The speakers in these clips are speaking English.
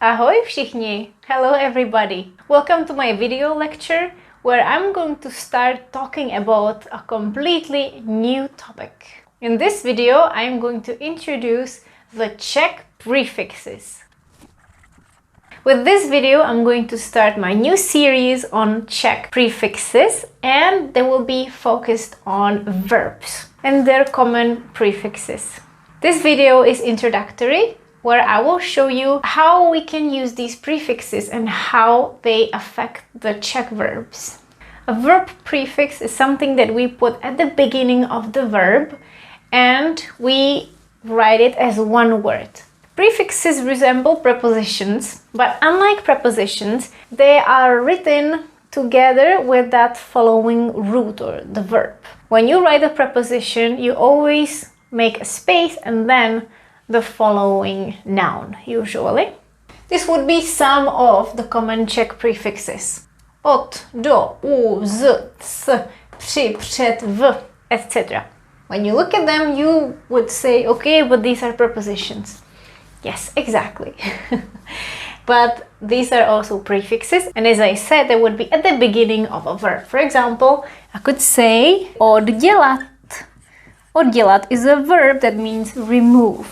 Ahoj všichni! Hello everybody! Welcome to my video lecture where I'm going to start talking about a completely new topic. In this video, I'm going to introduce the Czech prefixes. With this video, I'm going to start my new series on Czech prefixes, and they will be focused on verbs and their common prefixes. This video is introductory, where I will show you how we can use these prefixes and how they affect the Czech verbs. A verb prefix is something that we put at the beginning of the verb and we write it as one word. Prefixes resemble prepositions, but unlike prepositions, they are written together with that following root or the verb. When you write a preposition, you always make a space and then the following noun, usually. This would be some of the common Czech prefixes. Od, do, u, z, s, při, před, v, etc. When you look at them, you would say, okay, but these are prepositions. Yes, exactly. But these are also prefixes, and as I said, they would be at the beginning of a verb. For example, I could say oddělat. Oddělat is a verb that means remove.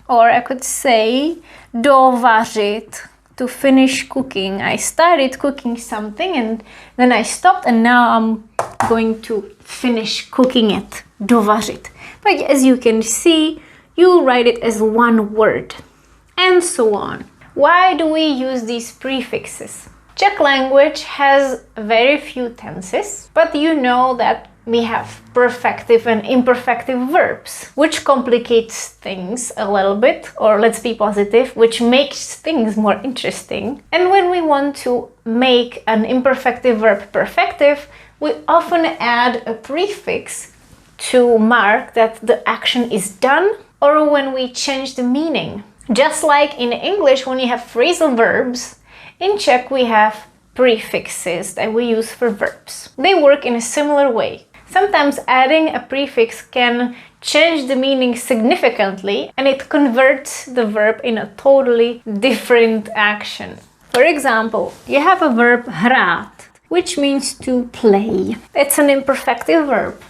Or I could say dovařit, to finish cooking. I started cooking something and then I stopped and now I'm going to finish cooking it. Dovařit. But as you can see, you write it as one word. And so on. Why do we use these prefixes? Czech language has very few tenses, but you know that we have perfective and imperfective verbs, which complicates things a little bit, or let's be positive, which makes things more interesting. And when we want to make an imperfective verb perfective, we often add a prefix to mark that the action is done, or when we change the meaning. Just like in English, when you have phrasal verbs, in Czech we have prefixes that we use for verbs. They work in a similar way. Sometimes adding a prefix can change the meaning significantly and it converts the verb in a totally different action. For example, you have a verb hrát, which means to play. It's an imperfective verb.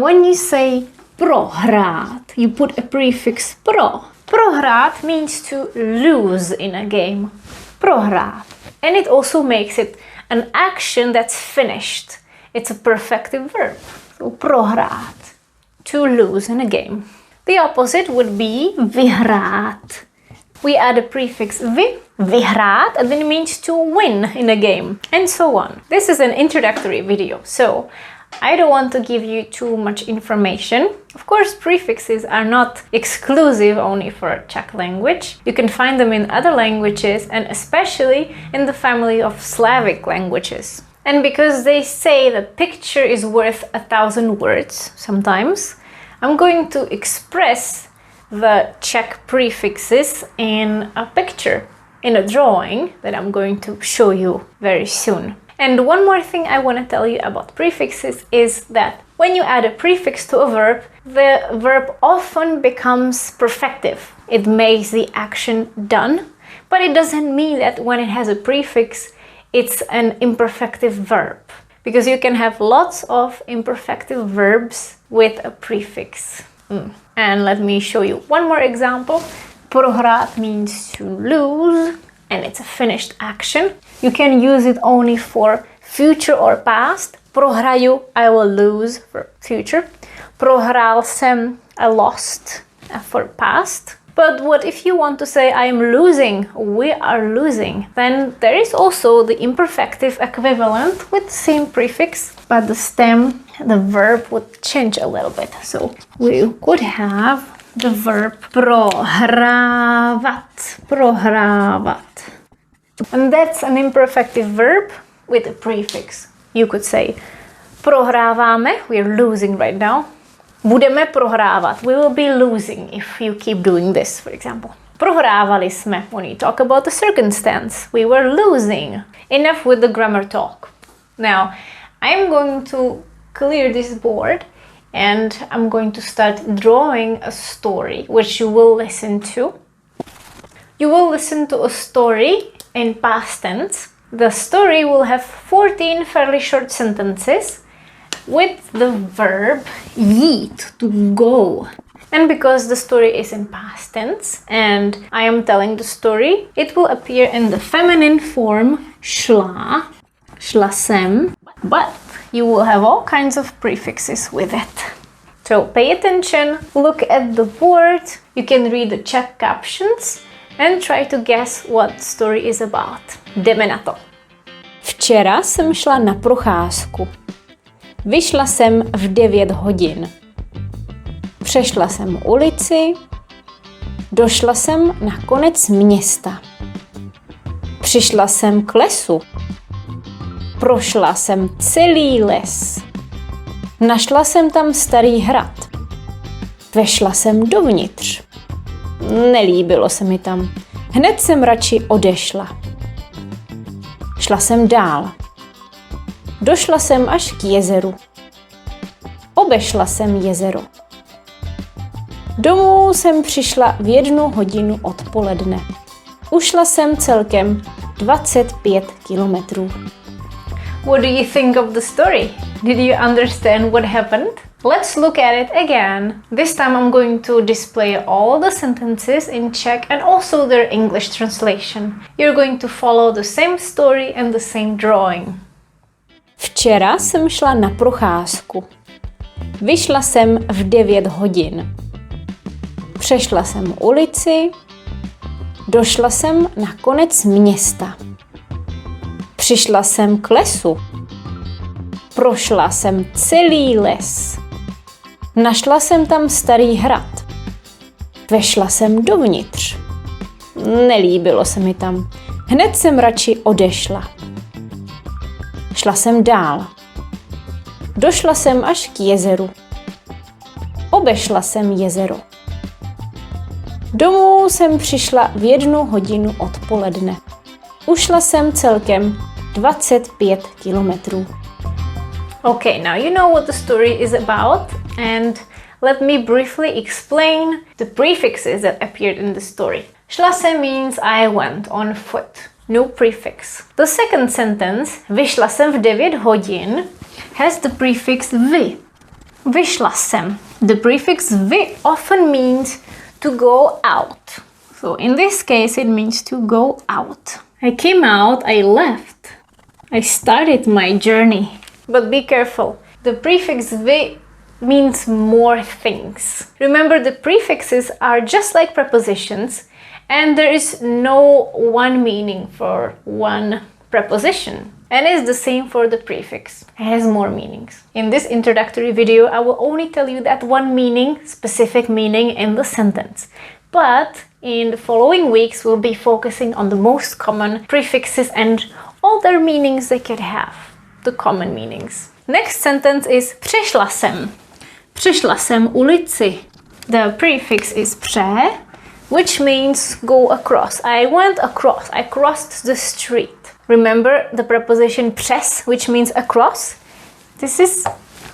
When you say prohrát, you put a prefix pro. Prohrát means to lose in a game. Prohrát. And it also makes it an action that's finished. It's a perfective verb. So prohrát, to lose in a game. The opposite would be vyhrát. We add a prefix vy, vyhrát, and then it means to win in a game, and so on. This is an introductory video, so I don't want to give you too much information. Of course, prefixes are not exclusive only for Czech language. You can find them in other languages and especially in the family of Slavic languages. And because they say that picture is worth 1,000 words sometimes, I'm going to express the Czech prefixes in a picture, in a drawing that I'm going to show you very soon. And one more thing I want to tell you about prefixes is that when you add a prefix to a verb, the verb often becomes perfective. It makes the action done, but it doesn't mean that when it has a prefix, it's an imperfective verb. Because you can have lots of imperfective verbs with a prefix. And let me show you one more example. Prohrát means to lose, and it's a finished action. You can use it only for future or past. Prohraju, I will lose, for future. Prohrál jsem, I lost, for past. But what if you want to say I am losing, we are losing? Then there is also the imperfective equivalent with the same prefix, but the stem, the verb would change a little bit. So we could have the verb prohrávat, prohrávat. And that's an imperfective verb with a prefix. You could say prohráváme, we're losing right now. Budeme prohrávat, we will be losing if you keep doing this, for example. Prohrávali jsme, when you talk about the circumstance, we were losing. Enough with the grammar talk. Now, I'm going to clear this board and I'm going to start drawing a story which you will listen to. You will listen to a story in past tense. The story will have 14 fairly short sentences with the verb jít, to go. And because the story is in past tense and I am telling the story, it will appear in the feminine form šla, šla jsem, but you will have all kinds of prefixes with it. So pay attention, look at the board, you can read the Czech captions and try to guess what the story is about. Jdeme na to. Včera jsem šla na procházku. Vyšla jsem v 9 hodin. Přešla jsem ulici, došla jsem na konec města. Přišla jsem k lesu. Prošla jsem celý les. Našla jsem tam starý hrad. Vešla jsem dovnitř. Nelíbilo se mi tam. Hned jsem radši odešla. Šla jsem dál. Došla jsem až k jezeru. Obešla jsem jezero. Domů jsem přišla v 1 hodinu odpoledne. Ušla jsem celkem 25 kilometrů. What do you think of the story? Did you understand what happened? Let's look at it again. This time I'm going to display all the sentences in Czech and also their English translation. You're going to follow the same story and the same drawing. Včera jsem šla na procházku. Vyšla jsem v 9 hodin. Přešla jsem ulici, došla jsem na konec města. Přišla jsem k lesu. Prošla jsem celý les. Našla jsem tam starý hrad. Vešla jsem dovnitř. Nelíbilo se mi tam. Hned jsem radši odešla. Šla jsem dál. Došla jsem až k jezeru. Obešla jsem jezero. Domů jsem přišla v 1 hodinu odpoledne. Ušla jsem celkem 25 kilometrů. Okay, now you know what the story is about, and let me briefly explain the prefixes that appeared in the story. Šla jsem means I went on foot. No prefix. The second sentence, vyšla jsem v 9 hodin, has the prefix vy. Vyšla jsem. The prefix vy often means to go out. So in this case it means to go out. I came out, I left. I started my journey. But be careful. The prefix vy means more things. Remember, the prefixes are just like prepositions, and there is no one meaning for one preposition. And it's the same for the prefix. It has more meanings. In this introductory video, I will only tell you that one meaning, specific meaning in the sentence. But in the following weeks, we'll be focusing on the most common prefixes and all their meanings they could have, the common meanings. Next sentence is přešla jsem. Přešla jsem ulici. The prefix is pře, which means go across. I went across. I crossed the street. Remember the preposition přes, which means across? This is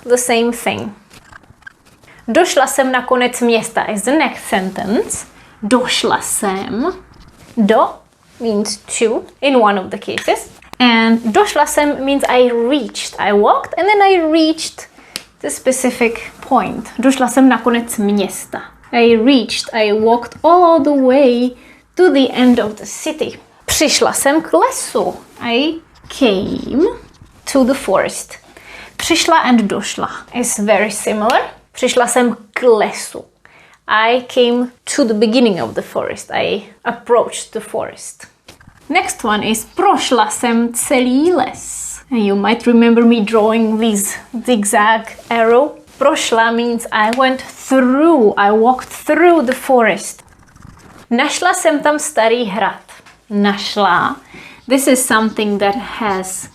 the same thing. Došla jsem na konec města is the next sentence. Došla jsem. Do means to in one of the cases. And došla jsem means I reached. I walked and then I reached the specific point. Došla jsem na konec města. I walked all the way to the end of the city. Přišla jsem k lesu. I came to the forest. Přišla and došla is very similar. Přišla jsem k lesu. I came to the beginning of the forest. I approached the forest. Next one is prošla jsem celý les. You might remember me drawing this zigzag arrow. Prošla means I went through. I walked through the forest. Našla jsem tam starý hrad. Našla. This is something that has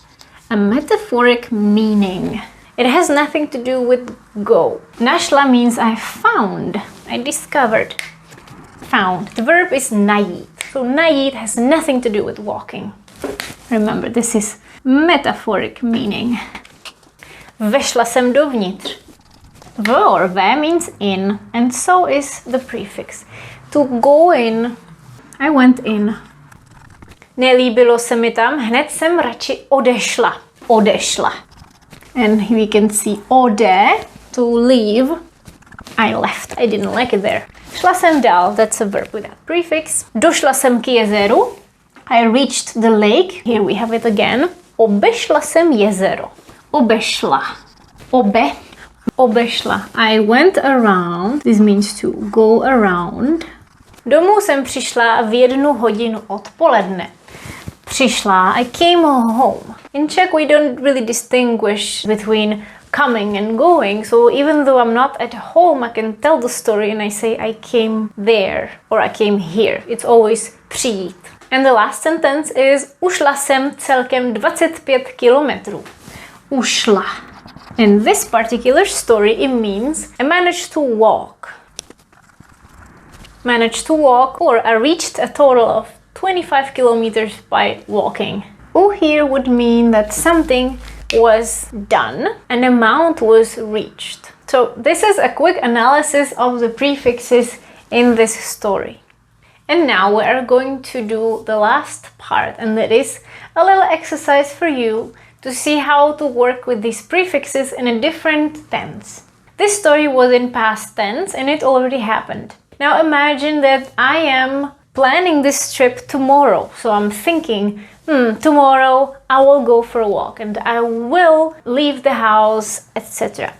a metaphoric meaning. It has nothing to do with go. Našla means I found. I discovered. Found. The verb is najít. So najít has nothing to do with walking. Remember, this is metaphoric meaning. Vešla jsem dovnitř. V or ve means in, and so is the prefix. To go in, I went in. Nelíbilo se mi tam, hned jsem radši odešla. Odešla. And we can see ode, to leave. I left. I didn't like it there. Šla jsem dál, that's a verb with that prefix. Došla jsem k jezeru. I reached the lake. Here we have it again. Obešla jsem jezero. Obešla. Obešla. I went around. This means to go around. Domů jsem přišla v 1:00 odpoledne. Přišla, I came home. In Czech we don't really distinguish between coming and going, so even though I'm not at home, I can tell the story and I say I came there or I came here. It's always přijít. And the last sentence is ušla jsem celkem 25 kilometrů. Ušla. In this particular story, it means I managed to walk. Managed to walk, or I reached a total of 25 kilometers by walking. Here would mean that something was done, an amount was reached. So this is a quick analysis of the prefixes in this story. And now we are going to do the last part, and that is a little exercise for you to see how to work with these prefixes in a different tense. This story was in past tense and it already happened. Now imagine that I am planning this trip tomorrow. So I'm thinking, tomorrow I will go for a walk and I will leave the house, etc.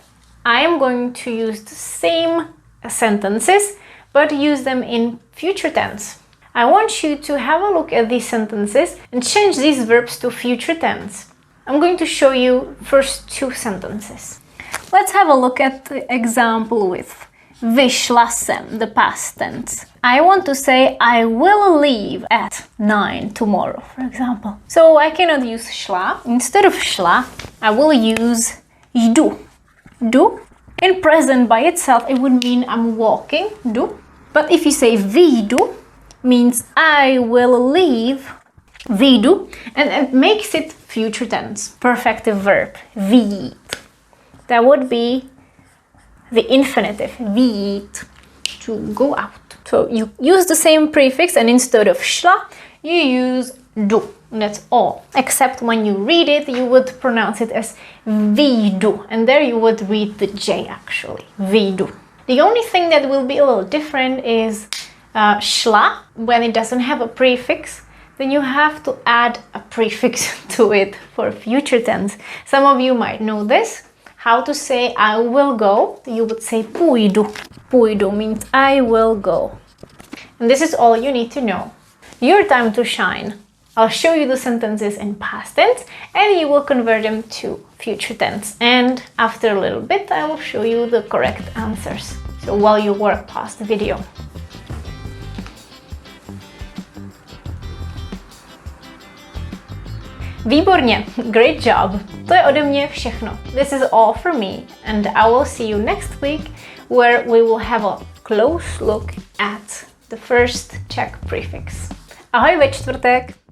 I am going to use the same sentences, but use them in future tense. I want you to have a look at these sentences and change these verbs to future tense. I'm going to show you first 2 sentences. Let's have a look at the example with vyšla jsem, the past tense. I want to say I will leave at 9 tomorrow, for example. So I cannot use šla. Instead of šla, I will use jdu. Jdu. In present by itself, it would mean I'm walking, jdu. But if you say vyjdu, means I will leave, vyjdu, and it makes it future tense, perfective verb, vyjít. That would be the infinitive, vyjít, to go out. So you use the same prefix and instead of šla, you use jdu. That's all. Except when you read it, you would pronounce it as vyjdu. And there you would read the J actually, vyjdu. The only thing that will be a little different is šla, when it doesn't have a prefix, then you have to add a prefix to it for future tense. Some of you might know this. How to say I will go, you would say půjdu. Půjdu means I will go. And this is all you need to know. Your time to shine. I'll show you the sentences in past tense and you will convert them to future tense. And after a little bit, I will show you the correct answers. So while you work past the video. Výborně, great job. To je ode mě všechno. This is all for me and I will see you next week where we will have a close look at the first Czech prefix. Ahoj ve čtvrtek!